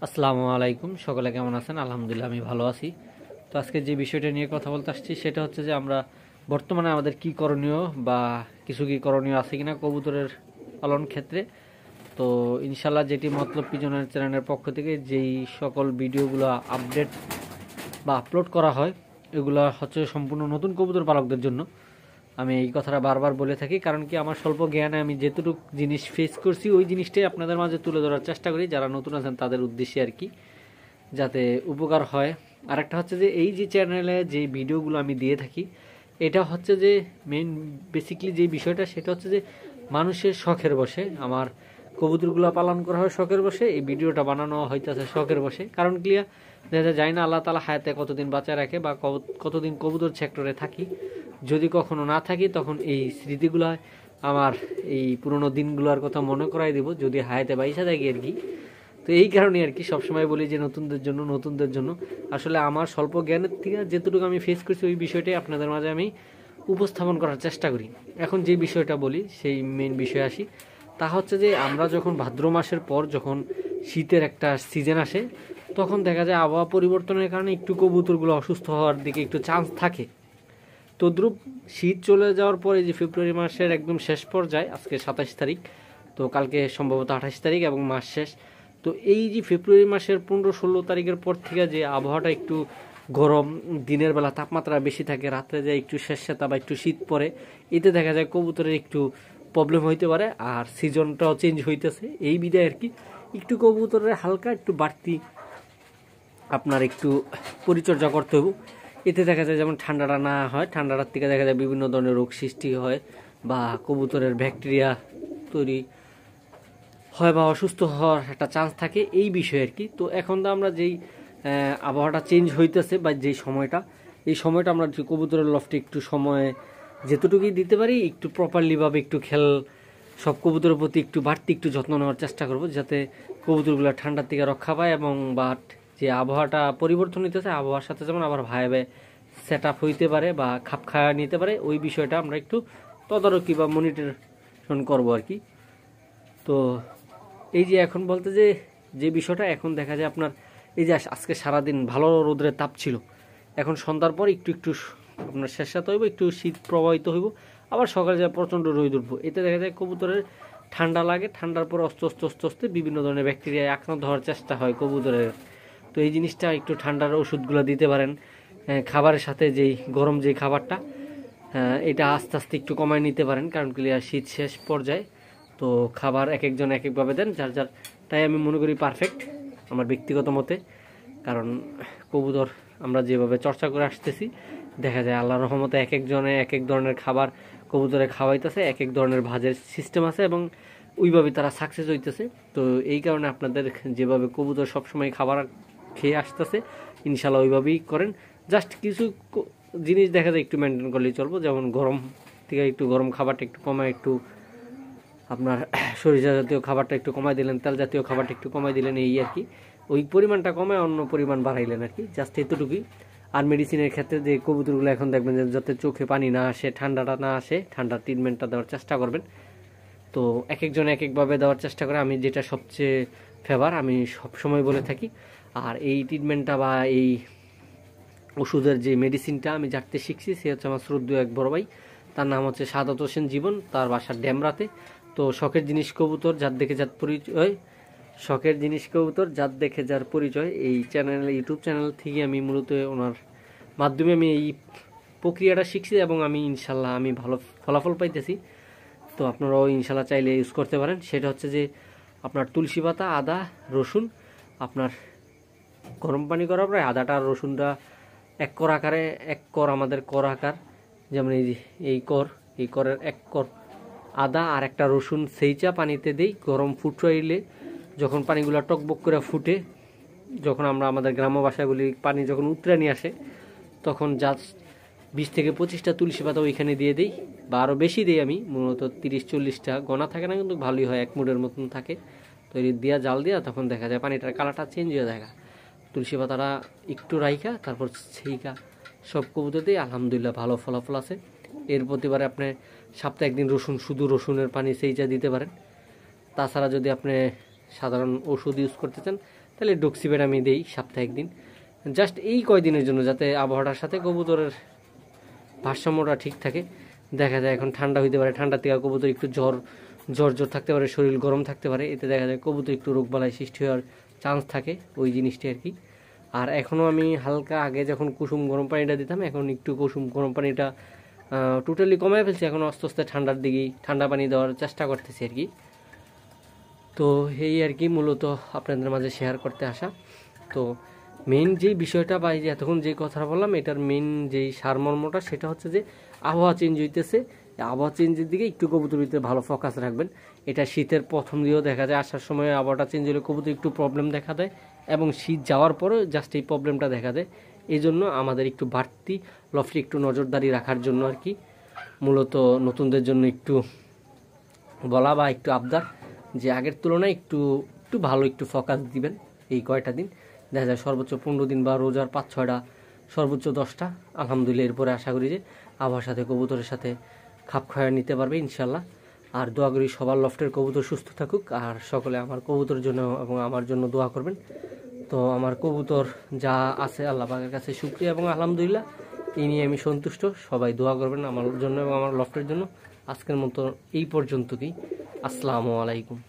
আসসালামু আলাইকুম, সকলে কেমন আছেন? আলহামদুলিল্লাহ আমি ভালো আছি। তো আজকে যে বিষয়টা নিয়ে কথা বলতে আসছি সেটা হচ্ছে যে আমরা বর্তমানে আমাদের কি করণীয় বা কিছু কি করণীয় আছে কিনা কবুতরের পালন ক্ষেত্রে। তো ইনশাল্লাহ যেটি মতলব পিজনের চ্যানেলের পক্ষ থেকে যেই সকল ভিডিওগুলো আপডেট বা আপলোড করা হয় এগুলো হচ্ছে সম্পূর্ণ নতুন কবুতর পালকদের জন্য। আমি এই কথাটা বারবার বলে থাকি, কারণ কি আমার স্বল্প জ্ঞানে আমি যেটুকু জিনিস ফেস করছি ওই জিনিসটাই আপনাদের মাঝে তুলে ধরার চেষ্টা করি, যারা নতুন আছেন তাদের উদ্দেশ্যে আর কি, যাতে উপকার হয়। আরেকটা হচ্ছে যে এই যে চ্যানেলে যে ভিডিওগুলো আমি দিয়ে থাকি এটা হচ্ছে যে মেইন বেসিকলি যে বিষয়টা সেটা হচ্ছে যে মানুষের শখের বসে আমার কবুতরগুলো পালন করা হয়, শখের বসে এই ভিডিওটা বানানো হইতেছে শখের বসে। কারণ ক্লিয়ার দেখা যায় না আল্লাহ তালা হায়াতে কতদিন বাঁচায় রাখে বা কতদিন কবুতর সেক্টরে থাকি। যদি কখনো না থাকি তখন এই স্মৃতিগুলো আমার এই পুরোনো দিনগুলোর কথা মনে করাই দিব, যদি হায়াতে বাইসা থাকি আর কি। তো এই কারণে আর কি সবসময় বলি যে নতুনদের জন্য আসলে আমার স্বল্প জ্ঞানের থেকে যেটুকু আমি ফেস করছি ওই বিষয়টাই আপনাদের মাঝে আমি উপস্থাপন করার চেষ্টা করি। এখন যে বিষয়টা বলি সেই মেইন বিষয়ে আসি, তা হচ্ছে যে আমরা যখন ভাদ্র মাসের পর যখন শীতের একটা সিজন আসে তখন দেখা যায় আবহাওয়া পরিবর্তনের কারণে একটু কবুতরগুলো অসুস্থ হওয়ার দিকে একটু চান্স থাকে। তদ্রুপ শীত চলে যাওয়ার পরে যে ফেব্রুয়ারি মাসের একদম শেষ পর্যায়ে, আজকে 27 তারিখ, তো কালকে সম্ভবত 28 তারিখ এবং মাস শেষ। তো এই যে ফেব্রুয়ারি মাসের 15-16 তারিখের পর থেকে যে আবহাওয়াটা একটু গরম, দিনের বেলা তাপমাত্রা বেশি থাকে, রাত্রে যায় একটু স্যাঁতস্যাঁতা বা একটু শীত পড়ে, এতে দেখা যায় কবুতরের একটু প্রবলেম হইতে পারে। আর সিজনটাও চেঞ্জ হইতেছে এই বিদায় আর কি, একটু কবুতরের হালকা একটু বাড়তি আপনার একটু পরিচর্যা করতে হবে। এতে দেখা যায় যেমন ঠান্ডাটা না হয়, ঠান্ডাটার থেকে দেখা যায় বিভিন্ন ধরনের রোগ সৃষ্টি হয় বা কবুতরের ব্যাকটেরিয়া তৈরি হয় বা অসুস্থ হওয়ার একটা চান্স থাকে এই বিষয়ে আর কি। তো এখন তো আমরা যেই আবহাওয়াটা চেঞ্জ হইতেছে বা যেই সময়টা, এই সময়টা আমরা কবুতরের লফটে একটু সময় যেতটুকুই দিতে পারি একটু প্রপারলিভাবে একটু সব কবুতরের প্রতি একটু বাড়তি একটু যত্ন নেওয়ার চেষ্টা করব, যাতে কবুতরগুলো ঠান্ডার থেকে রক্ষা পায় এবং বাট যে আবহাওয়াটা পরিবর্তন হইতেছে আবহাওয়ার সাথে যেমন আবার ভাইবে সেট আপ হইতে পারে বা খাপ খাওয়া নিতে পারে ওই বিষয়টা আমরা একটু তদারকি বা মনিটরেশন করবো আর কি। তো এই যে এখন বলতে যে যে বিষয়টা এখন দেখা যায় আপনার এই যে আজকে সারাদিন ভালো রোদ্রের তাপ ছিল, এখন সন্ধ্যার পর একটু একটু আপনার শেষাতে হইব, একটু শীত প্রবাহিত হইব, আবার সকালে যায় প্রচণ্ড রোদ উঠবো। এতে দেখা যায় কবুতরের ঠান্ডা লাগে, ঠান্ডার পর আস্তে বিভিন্ন ধরনের ব্যাকটেরিয়ায় আক্রান্ত হওয়ার চেষ্টা হয় কবুতরের। তো এই জিনিসটা একটু ঠান্ডার ওষুধগুলো দিতে পারেন খাবারের সাথে, যেই গরম যে খাবারটা এটা আস্তে আস্তে একটু কমায় নিতে পারেন, কারণ ক্লিয়ার শীত শেষ পর্যায়ে। তো খাবার এক একজন এক একভাবে দেন যার যার, তাই আমি মনে করি পারফেক্ট আমার ব্যক্তিগত মতে। কারণ কবুতর আমরা যেভাবে চর্চা করে আসতেছি দেখা যায় আল্লাহর রহমতে এক একজনে এক এক ধরনের খাবার কবুতরে খাওয়াইতেছে, এক এক ধরনের ভাজের সিস্টেম আছে এবং ওইভাবে তারা সাকসেস হইতেছে। তো এই কারণে আপনাদের যেভাবে কবুতর সবসময় খাবার খেয়ে আসতেছে ইনশাল্লাহ ওইভাবেই করেন। জাস্ট কিছু জিনিস দেখা যায় একটু মেনটেন করলেই চলবো, যেমন গরম থেকে একটু গরম খাবারটা একটু কমায়, একটু আপনার সরিষা জাতীয় খাবারটা একটু কমাই দিলেন, তেল জাতীয় খাবারটা একটু কমাই দিলেন, এই আর কি। ওই পরিমাণটা কমায় অন্য পরিমাণ বাড়াইলেন আর কি, জাস্ট এতটুকুই। আর মেডিসিনের ক্ষেত্রে যে কবুতরগুলো এখন দেখবেন যে যাতে চোখে পানি না আসে, ঠান্ডাটা না আসে, ঠান্ডার ট্রিটমেন্টটা দেওয়ার চেষ্টা করবেন। তো এক একজন এক একভাবে দেওয়ার চেষ্টা করে, আমি যেটা সবচেয়ে ফেভার আমি সবসময় বলে থাকি। আর এই ট্রিটমেন্টটা বা এই ওষুধের যে মেডিসিনটা আমি যাতে শিখছি সে হচ্ছে আমার শ্রদ্ধেয় এক বড় ভাই, তার নাম হচ্ছে সাদাত হোসেন জীবন, তার বাসার ড্যামরাতে। তো শখের জিনিস কবুতর যার দেখে যার পরিচয়, শখের জিনিস কবুতর যার দেখে যার পরিচয়, এই চ্যানেল ইউটিউব চ্যানেল থেকে আমি মূলত ওনার মাধ্যমে আমি এই প্রক্রিয়াটা শিখছি এবং আমি ইনশাল্লাহ আমি ভালো ফলাফল পাইতেছি। তো আপনারাও ইনশাল্লাহ চাইলে ইউজ করতে পারেন। সেটা হচ্ছে যে আপনার তুলসী পাতা, আদা, রসুন, আপনার গরম পানি করার পরে আদাটা আর রসুনটা এক কর আকারে, এক কর আমাদের কর আকার, যেমন এই কর, এই করের এক কর আদা আর একটা রসুন সেইচা পানিতে দেই, গরম ফুটাইলে যখন পানিগুলো টকবক করে ফুটে, যখন আমরা আমাদের গ্রাম্য ভাষায় বলি পানি যখন উতরে নিয়ে আসে, তখন জাস্ট 20 থেকে 25টা তুলসী পাতা ওইখানে দিয়ে দিই, বা আরও বেশি দিই আমি, মূলত 30-40টা গোনা থাকে না কিন্তু ভালোই হয়, এক মুডের মতন থাকে। তো এই দিয়া জাল দিয়া তখন দেখা যায় পানিটার কালারটা চেঞ্জ হয়ে যায়। তুলসী পাতাটা একটু রাইখা তারপর সেইকা সব কবুতরতে আলহামদুলিল্লাহ ভালো ফলাফল আছে। এর প্রতিবারে আপনি সপ্তাহে একদিন রসুন, শুধু রসুনের পানি সেইটা দিতে পারেন। তাছাড়া যদি আপনি সাধারণ ওষুধ ইউজ করতে চান তাহলে ডক্সিবেট আমি দেই সপ্তাহে একদিন, জাস্ট এই কয়দিনের জন্য, যাতে আবহাওয়াটার সাথে কবুতরের ভারসাম্যটা ঠিক থাকে। দেখা যায় এখন ঠান্ডা হইতে পারে, ঠান্ডা থেকে কবুতর একটু জ্বর থাকতে পারে, শরীর গরম থাকতে পারে, এতে দেখা যায় কবুতর একটু রোগবালাই সৃষ্টি হওয়ার চান্স থাকে, ওই জিনিসটা আর কি। আর এখনও আমি হালকা আগে যখন কুসুম গরম পানিটা দিতাম, এখন একটু কুসুম গরম পানিটা টোটালি কমায় ফেলছি, এখন আস্তে আস্তে ঠান্ডার দিকেই ঠান্ডা পানি দেওয়ার চেষ্টা করতেছি আর কি। তো এই আর কি মূলত আপনাদের মাঝে শেয়ার করতে আসা। তো মেইন যেই বিষয়টা বা এই যে এতক্ষণ যে কথাটা বললাম, এটার মেইন যেই সারমর্মটা সেটা হচ্ছে যে আবহাওয়া চেঞ্জ হইতেছে, আবহাওয়া চেঞ্জের দিকে একটু কবুতর ভিতরে ভালো ফোকাস রাখবেন। এটা শীতের প্রথম দিকেও দেখা যায়, আসার সময় আবহাওয়াটা চেঞ্জ হলে কবুতর একটু প্রবলেম দেখা দেয়, এবং শীত যাওয়ার পরেও জাস্ট এই প্রবলেমটা দেখা দেয়। এই জন্য আমাদের একটু বাড়তি লফটে একটু নজরদারি রাখার জন্য আর কি, মূলত নতুনদের জন্য একটু বলা বা একটু আবদার, যে আগের তুলনায় একটু একটু ভালো একটু ফোকাস দিবেন এই কয়টা দিন। দেখা যায় সর্বোচ্চ 15 দিন বা রোজার 5-6টা, সর্বোচ্চ 10টা, আলহামদুলিল্লাহ। এরপরে আশা করি যে আবহাওয়ার সাথে কবুতরের সাথে খাপ খাওয়া নিতে পারবে ইনশাল্লাহ। আর দোয়া করি সবার লফটের কবুতর সুস্থ থাকুক, আর সকলে আমার কবুতরের জন্য এবং আমার জন্য দোয়া করবেন। তো আমার কবুতর যা আছে আল্লাহ পাকের কাছে শুকরিয়া এবং আলহামদুলিল্লাহ, এই নিয়ে আমি সন্তুষ্ট। সবাই দোয়া করবেন আমার জন্য এবং আমার লফটের জন্য। আজকের মতো এই পর্যন্তই। আসসালামু আলাইকুম।